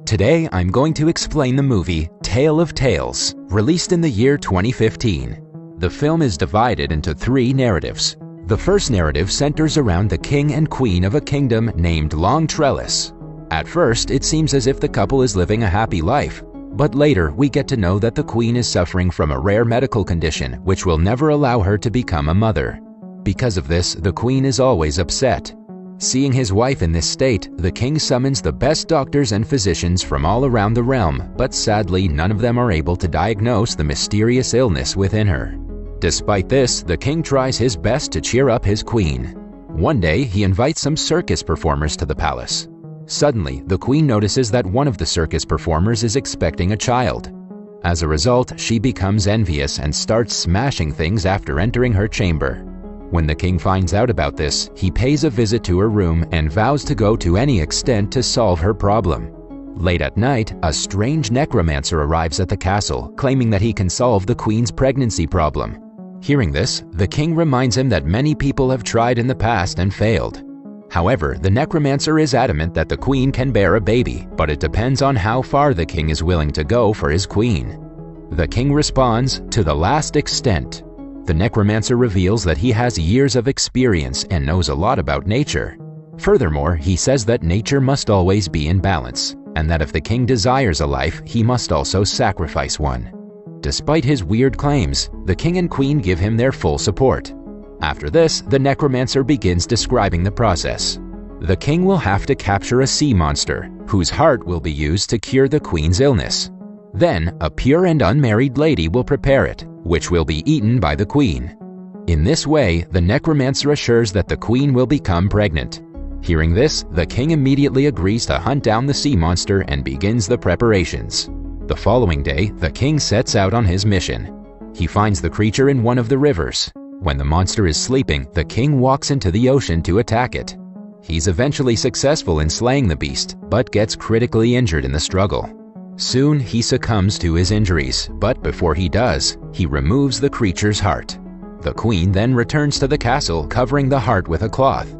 Today, I'm going to explain the movie Tale of Tales, released in the year 2015. The film is divided into three narratives. The first narrative centers around the king and queen of a kingdom named Long Trellis. At first, it seems as if the couple is living a happy life, but later we get to know that the queen is suffering from a rare medical condition which will never allow her to become a mother. Because of this, the queen is always upset. Seeing his wife in this state, the king summons the best doctors and physicians from all around the realm, but sadly none of them are able to diagnose the mysterious illness within her. Despite this, the king tries his best to cheer up his queen. One day, he invites some circus performers to the palace. Suddenly, the queen notices that one of the circus performers is expecting a child. As a result, she becomes envious and starts smashing things after entering her chamber. When the king finds out about this, he pays a visit to her room and vows to go to any extent to solve her problem. Late at night, a strange necromancer arrives at the castle, claiming that he can solve the queen's pregnancy problem. Hearing this, the king reminds him that many people have tried in the past and failed. However, the necromancer is adamant that the queen can bear a baby, but it depends on how far the king is willing to go for his queen. The king responds, "To the last extent." The necromancer reveals that he has years of experience and knows a lot about nature. Furthermore, he says that nature must always be in balance, and that if the king desires a life, he must also sacrifice one. Despite his weird claims, the king and queen give him their full support. After this, the necromancer begins describing the process. The king will have to capture a sea monster, whose heart will be used to cure the queen's illness. Then, a pure and unmarried lady will prepare it, which will be eaten by the queen. In this way, the necromancer assures that the queen will become pregnant. Hearing this, the king immediately agrees to hunt down the sea monster and begins the preparations. The following day, the king sets out on his mission. He finds the creature in one of the rivers. When the monster is sleeping, the king walks into the ocean to attack it. He's eventually successful in slaying the beast, but gets critically injured in the struggle. Soon, he succumbs to his injuries, but before he does, he removes the creature's heart. The queen then returns to the castle, covering the heart with a cloth.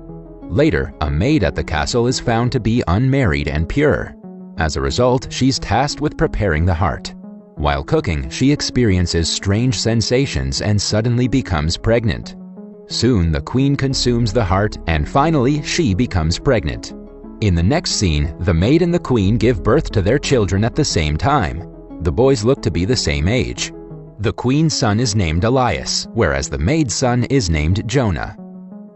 Later, a maid at the castle is found to be unmarried and pure. As a result, she's tasked with preparing the heart. While cooking, she experiences strange sensations and suddenly becomes pregnant. Soon, the queen consumes the heart, and finally, she becomes pregnant. In the next scene, the maid and the queen give birth to their children at the same time. The boys look to be the same age. The queen's son is named Elias, whereas the maid's son is named Jonah.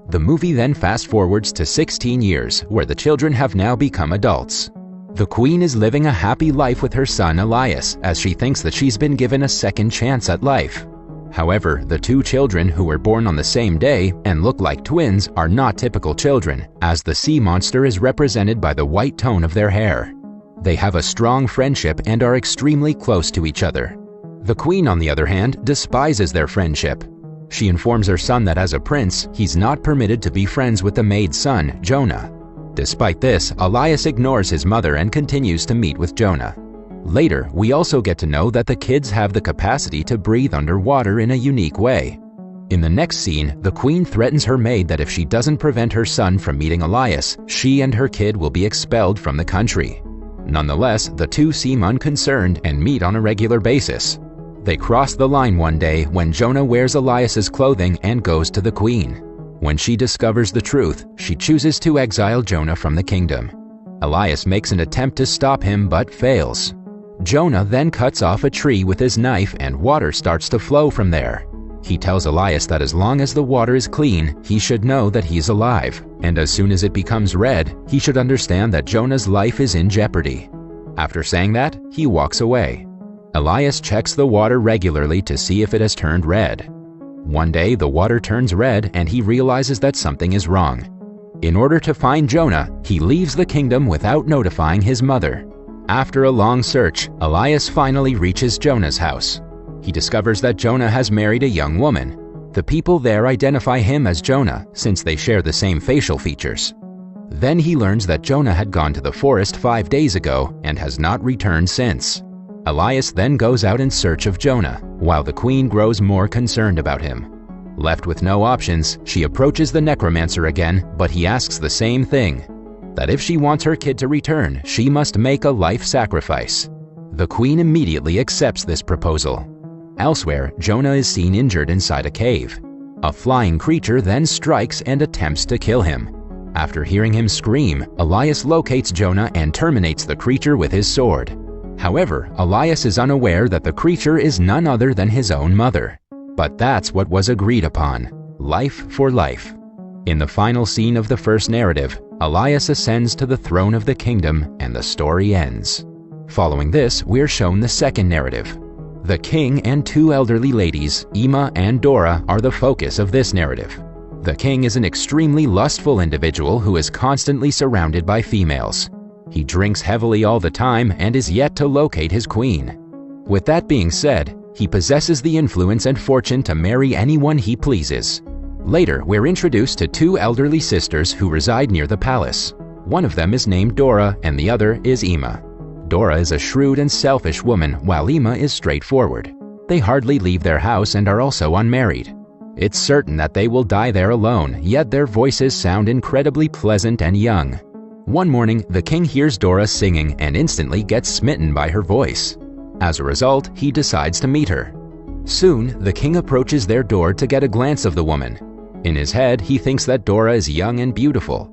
The movie then fast-forwards to 16 years, where the children have now become adults. The queen is living a happy life with her son Elias, as she thinks that she's been given a second chance at life. However, the two children who were born on the same day and look like twins are not typical children, as the sea monster is represented by the white tone of their hair. They have a strong friendship and are extremely close to each other. The queen, on the other hand, despises their friendship. She informs her son that as a prince, he's not permitted to be friends with the maid's son, Jonah. Despite this, Elias ignores his mother and continues to meet with Jonah. Later, we also get to know that the kids have the capacity to breathe underwater in a unique way. In the next scene, the queen threatens her maid that if she doesn't prevent her son from meeting Elias, she and her kid will be expelled from the country. Nonetheless, the two seem unconcerned and meet on a regular basis. They cross the line one day when Jonah wears Elias's clothing and goes to the queen. When she discovers the truth, she chooses to exile Jonah from the kingdom. Elias makes an attempt to stop him but fails. Jonah then cuts off a tree with his knife and water starts to flow from there. He tells Elias that as long as the water is clean, he should know that he's alive, and as soon as it becomes red, he should understand that Jonah's life is in jeopardy. After saying that, he walks away. Elias checks the water regularly to see if it has turned red. One day, the water turns red and he realizes that something is wrong. In order to find Jonah, he leaves the kingdom without notifying his mother. After a long search, Elias finally reaches Jonah's house. He discovers that Jonah has married a young woman. The people there identify him as Jonah since they share the same facial features. Then he learns that Jonah had gone to the forest 5 days ago and has not returned since. Elias then goes out in search of Jonah, while the queen grows more concerned about him. Left with no options, she approaches the necromancer again, but he asks the same thing. that if she wants her kid to return, she must make a life sacrifice. The queen immediately accepts this proposal. Elsewhere, Jonah is seen injured inside a cave. A flying creature then strikes and attempts to kill him. After hearing him scream, Elias locates Jonah and terminates the creature with his sword. However, Elias is unaware that the creature is none other than his own mother. But that's what was agreed upon: life for life. In the final scene of the first narrative, Elias ascends to the throne of the kingdom and the story ends. Following this, we're shown the second narrative. The king and two elderly ladies, Ima and Dora, are the focus of this narrative. The king is an extremely lustful individual who is constantly surrounded by females. He drinks heavily all the time and is yet to locate his queen. With that being said, he possesses the influence and fortune to marry anyone he pleases. Later, we're introduced to two elderly sisters who reside near the palace. One of them is named Dora and the other is Ima. Dora is a shrewd and selfish woman, while Ima is straightforward. They hardly leave their house and are also unmarried. It's certain that they will die there alone, yet their voices sound incredibly pleasant and young. One morning, the king hears Dora singing and instantly gets smitten by her voice. As a result, he decides to meet her. Soon, the king approaches their door to get a glance of the woman. In his head, he thinks that Dora is young and beautiful.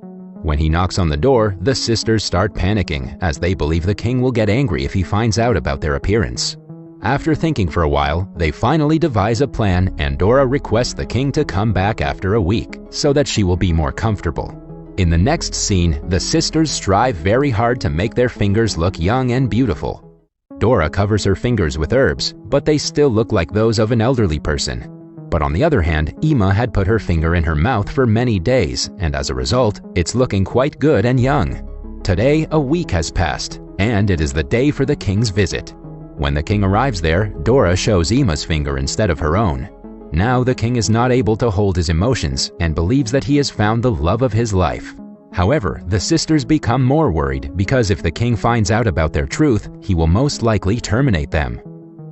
When he knocks on the door, the sisters start panicking, as they believe the king will get angry if he finds out about their appearance. After thinking for a while, they finally devise a plan, and Dora requests the king to come back after a week, so that she will be more comfortable. In the next scene, the sisters strive very hard to make their fingers look young and beautiful. Dora covers her fingers with herbs, but they still look like those of an elderly person. But on the other hand, Ima had put her finger in her mouth for many days, and as a result, it's looking quite good and young. Today, a week has passed, and it is the day for the king's visit. When the king arrives there, Dora shows Ima's finger instead of her own. Now the king is not able to hold his emotions and believes that he has found the love of his life. However, the sisters become more worried because if the king finds out about their truth, he will most likely terminate them.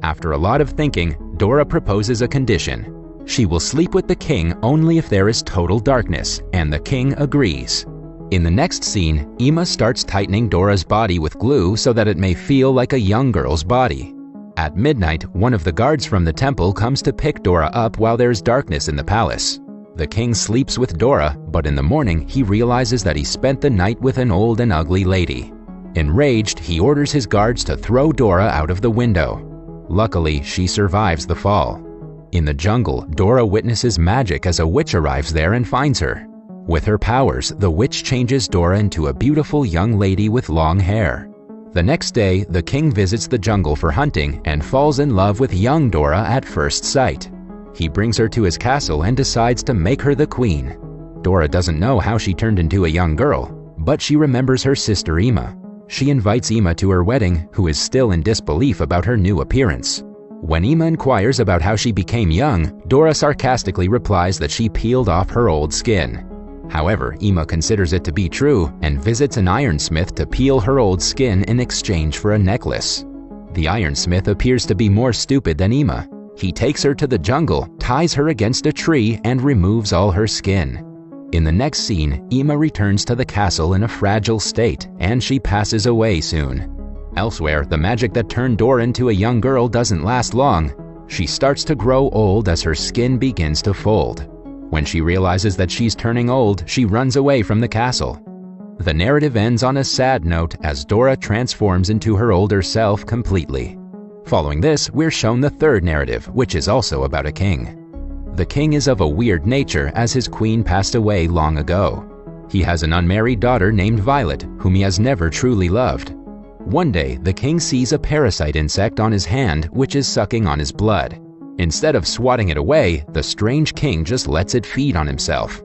After a lot of thinking, Dora proposes a condition. She will sleep with the king only if there is total darkness, and the king agrees. In the next scene, Ima starts tightening Dora's body with glue so that it may feel like a young girl's body. At midnight, one of the guards from the temple comes to pick Dora up while there is darkness in the palace. The king sleeps with Dora, but in the morning he realizes that he spent the night with an old and ugly lady. Enraged, he orders his guards to throw Dora out of the window. Luckily, she survives the fall. In the jungle, Dora witnesses magic as a witch arrives there and finds her. With her powers, the witch changes Dora into a beautiful young lady with long hair. The next day, the king visits the jungle for hunting and falls in love with young Dora at first sight. He brings her to his castle and decides to make her the queen. Dora doesn't know how she turned into a young girl, but she remembers her sister Ima. She invites Ima to her wedding, who is still in disbelief about her new appearance. When Ima inquires about how she became young, Dora sarcastically replies that she peeled off her old skin. However, Ima considers it to be true and visits an ironsmith to peel her old skin in exchange for a necklace. The ironsmith appears to be more stupid than Ima. He takes her to the jungle, ties her against a tree, and removes all her skin. In the next scene, Ima returns to the castle in a fragile state, and she passes away soon. Elsewhere, the magic that turned Dora into a young girl doesn't last long. She starts to grow old as her skin begins to fold. When she realizes that she's turning old, she runs away from the castle. The narrative ends on a sad note as Dora transforms into her older self completely. Following this, we're shown the third narrative, which is also about a king. The king is of a weird nature as his queen passed away long ago. He has an unmarried daughter named Violet, whom he has never truly loved. One day, the king sees a parasite insect on his hand which is sucking on his blood. Instead of swatting it away, the strange king just lets it feed on himself.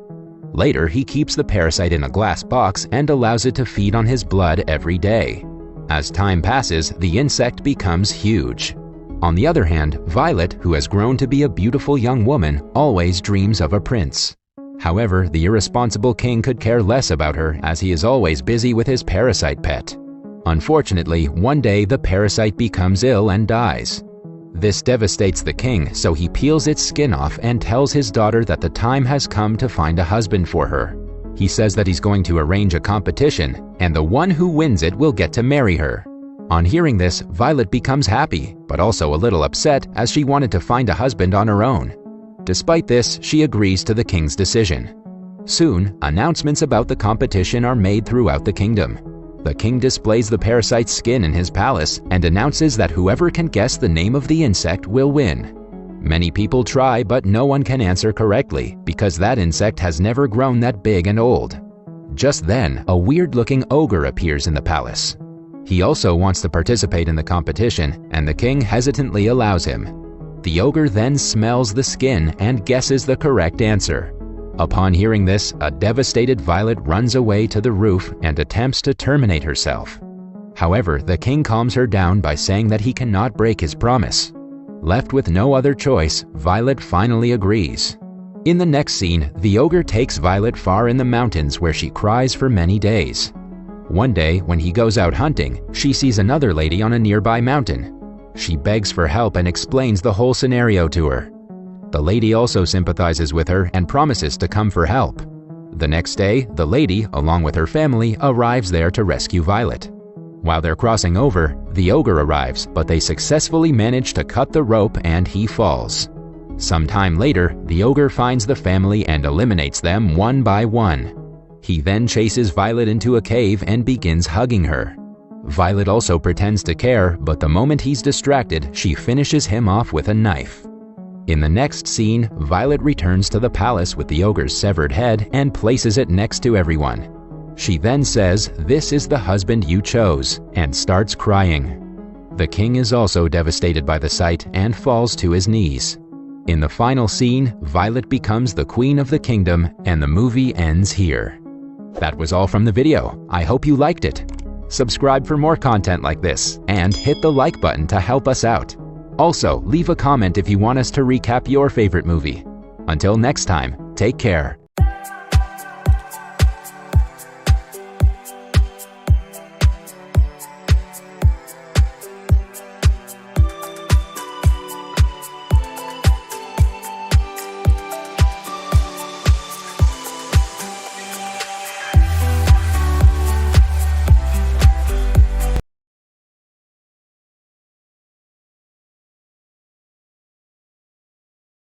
Later, he keeps the parasite in a glass box and allows it to feed on his blood every day. As time passes, the insect becomes huge. On the other hand, Violet, who has grown to be a beautiful young woman, always dreams of a prince. However, the irresponsible king could care less about her as he is always busy with his parasite pet. Unfortunately, one day the parasite becomes ill and dies. This devastates the king, so he peels its skin off and tells his daughter that the time has come to find a husband for her. He says that he's going to arrange a competition, and the one who wins it will get to marry her. On hearing this, Violet becomes happy, but also a little upset as she wanted to find a husband on her own. Despite this, she agrees to the king's decision. Soon, announcements about the competition are made throughout the kingdom. The king displays the parasite's skin in his palace and announces that whoever can guess the name of the insect will win. Many people try, but no one can answer correctly because that insect has never grown that big and old. Just then, a weird-looking ogre appears in the palace. He also wants to participate in the competition, and the king hesitantly allows him. The ogre then smells the skin and guesses the correct answer. Upon hearing this, a devastated Violet runs away to the roof and attempts to terminate herself. However, the king calms her down by saying that he cannot break his promise. Left with no other choice, Violet finally agrees. In the next scene, the ogre takes Violet far in the mountains where she cries for many days. One day, when he goes out hunting, she sees another lady on a nearby mountain. She begs for help and explains the whole scenario to her. The lady also sympathizes with her and promises to come for help. The next day, the lady, along with her family, arrives there to rescue Violet. While they're crossing over, the ogre arrives, but they successfully manage to cut the rope and he falls. Some time later, the ogre finds the family and eliminates them one by one. He then chases Violet into a cave and begins hugging her. Violet also pretends to care, but the moment he's distracted, she finishes him off with a knife. In the next scene, Violet returns to the palace with the ogre's severed head and places it next to everyone. She then says, "This is the husband you chose," and starts crying. The king is also devastated by the sight and falls to his knees. In the final scene, Violet becomes the queen of the kingdom and the movie ends here. That was all from the video. I hope you liked it. Subscribe for more content like this and hit the like button to help us out. Also, leave a comment if you want us to recap your favorite movie. Until next time, take care.